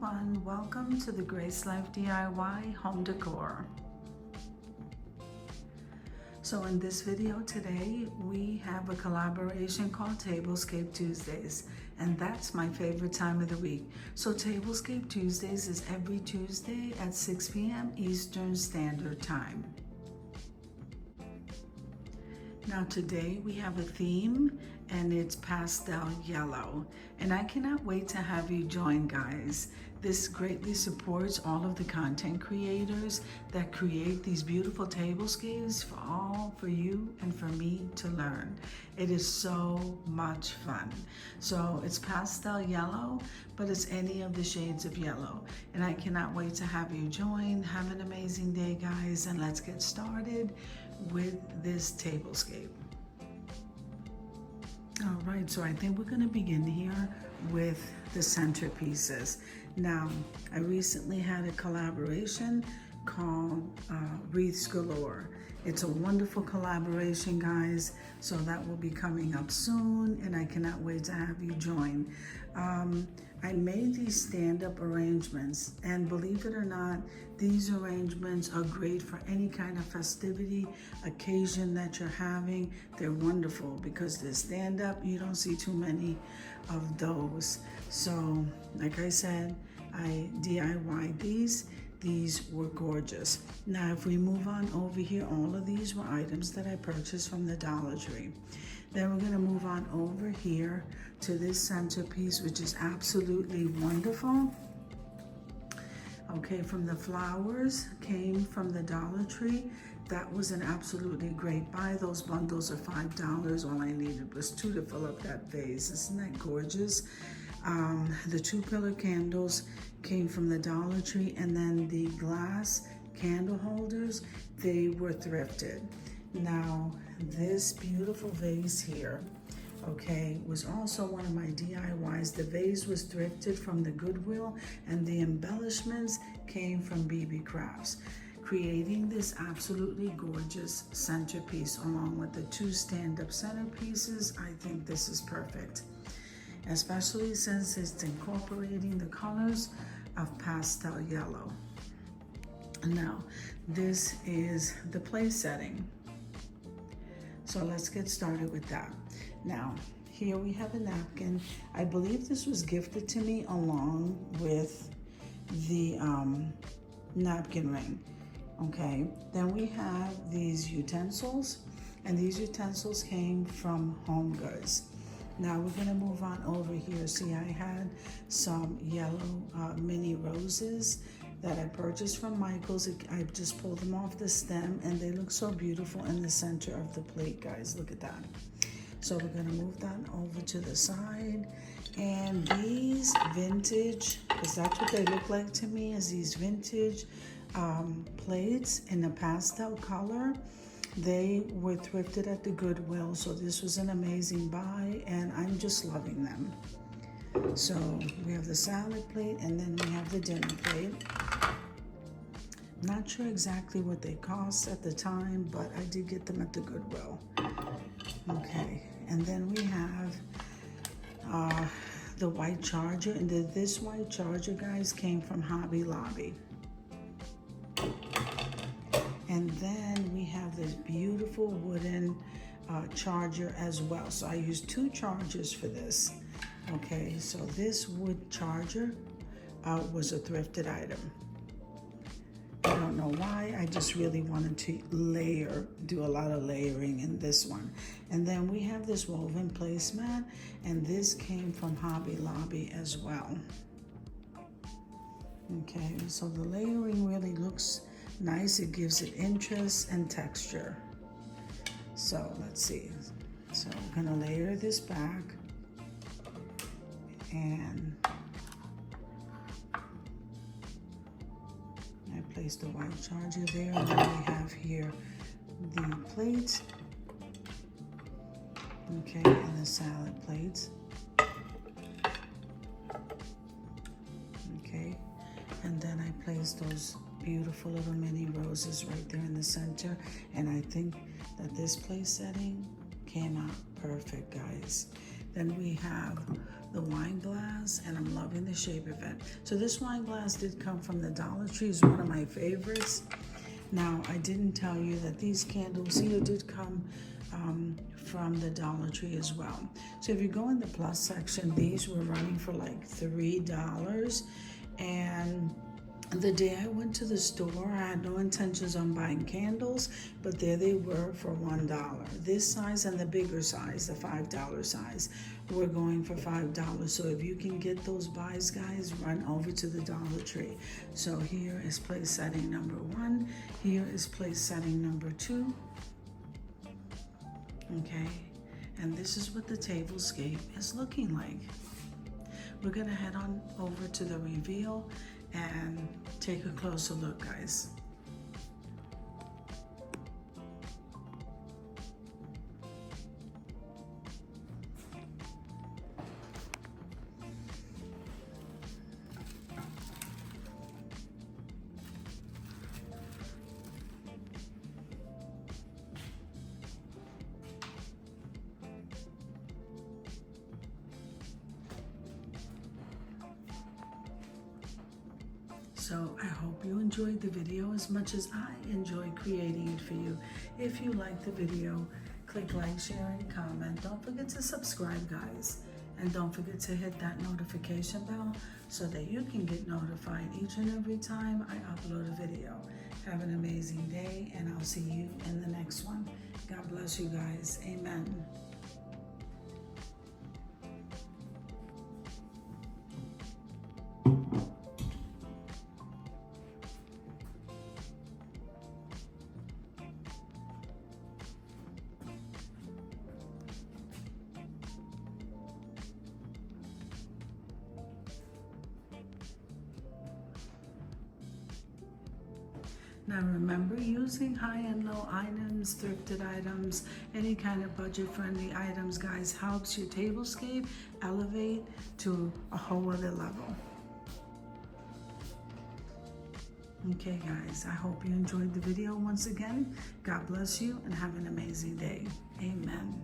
everyone, welcome to the Grace Life DIY home decor. So in this video today, we have a collaboration called Tablescape Tuesdays, and that's my favorite time of the week. So Tablescape Tuesdays is every Tuesday at 6 p.m. Eastern Standard Time. Now today we have a theme and it's pastel yellow, and I cannot wait to have you join, guys. This greatly supports all of the content creators that create these beautiful tablescapes for you and for me to learn. It is so much fun. So it's pastel yellow, but it's any of the shades of yellow, and I cannot wait to have you join. Have an amazing day, guys, and let's get started with this tablescape. All right, so I think we're gonna begin here with the centerpieces. Now, I recently had a collaboration called Wreaths Galore. It's a wonderful collaboration, guys, so that will be coming up soon, and I cannot wait to have you join. I made these stand-up arrangements, and believe it or not, these arrangements are great for any kind of festivity, occasion that you're having. They're wonderful because they're stand-up. You don't see too many of those. So, like I said, I DIY'd these. These were gorgeous. Now, if we move on over here, all of these were items that I purchased from the Dollar Tree. Then we're gonna move on over here to this centerpiece, which is absolutely wonderful. Okay, from the flowers came from the Dollar Tree. That was an absolutely great buy. Those bundles are $5. All I needed was 2 to fill up that vase. Isn't that gorgeous? The 2 pillar candles came from the Dollar Tree, and then the glass candle holders, they were thrifted. Now, this beautiful vase here, okay, was also one of my DIYs. The vase was thrifted from the Goodwill, and the embellishments came from BB Crafts, creating this absolutely gorgeous centerpiece along with the 2 stand-up centerpieces. I think this is perfect, especially since it's incorporating the colors of pastel yellow. Now, this is the place setting. So let's get started with that. Now, here we have a napkin. I believe this was gifted to me along with the napkin ring. Okay, then we have these utensils, and these utensils came from Home Goods. Now we're gonna move on over here. See, I had some yellow mini roses that I purchased from Michael's. I just pulled them off the stem, and they look so beautiful in the center of the plate, guys. Look at that. So we're gonna move that over to the side. And these vintage, because that's what they look like to me, is these vintage plates in a pastel color. They were thrifted at the Goodwill, so this was an amazing buy, and I'm just loving them. So we have the salad plate, and then we have the dinner plate. Not sure exactly what they cost at the time, but I did get them at the Goodwill. Okay, and then we have the white charger, and this white charger, guys, came from Hobby Lobby. And then we have this beautiful wooden charger as well. So I used 2 chargers for this. Okay, so this wood charger was a thrifted item. I don't know why, I just really wanted to do a lot of layering in this one. And then we have this woven placemat, and this came from Hobby Lobby as well. Okay, so the layering really looks nice. It gives it interest and texture. So let's see. So I'm gonna layer this back, and I place the white charger there, and then we have here the plates, okay, and the salad plates, okay, and then I place those beautiful little mini roses right there in the center, and I think that this place setting came out perfect, guys. Then we have the wine glass, and I'm loving the shape of it. So this wine glass did come from the Dollar Tree. It's one of my favorites. Now, I didn't tell you that these candles here did come from the Dollar Tree as well. So if you go in the plus section, these were running for like $3. And the day I went to the store, I had no intentions on buying candles, but there they were for $1. This size and the bigger size, the $5 size, were going for $5. So if you can get those buys, guys, run over to the Dollar Tree. So here is place setting number 1. Here is place setting number 2. Okay, and this is what the tablescape is looking like. We're gonna head on over to the reveal and take a closer look, guys. So I hope you enjoyed the video as much as I enjoyed creating it for you. If you liked the video, click like, share, and comment. Don't forget to subscribe, guys. And don't forget to hit that notification bell so that you can get notified each and every time I upload a video. Have an amazing day, and I'll see you in the next one. God bless you guys. Amen. Now remember, using high and low items, thrifted items, any kind of budget-friendly items, guys, helps your tablescape elevate to a whole other level. Okay, guys, I hope you enjoyed the video once again. God bless you and have an amazing day. Amen.